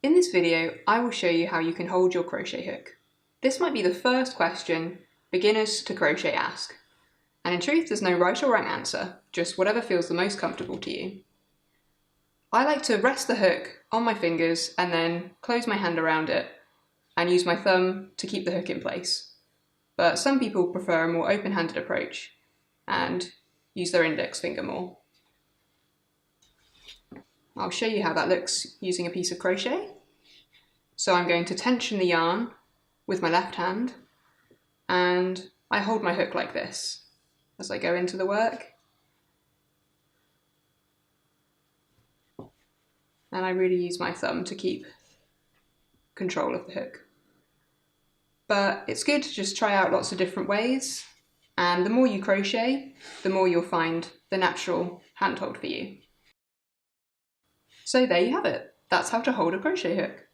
In this video, I will show you how you can hold your crochet hook. This might be the first question beginners to crochet ask. And in truth, there's no right or wrong answer, just whatever feels the most comfortable to you. I like to rest the hook on my fingers and then close my hand around it and use my thumb to keep the hook in place. But some people prefer a more open-handed approach and use their index finger more. I'll show you how that looks using a piece of crochet. So I'm going to tension the yarn with my left hand and I hold my hook like this as I go into the work. And I really use my thumb to keep control of the hook. But it's good to just try out lots of different ways, and the more you crochet, the more you'll find the natural handhold for you. So there you have it. That's how to hold a crochet hook.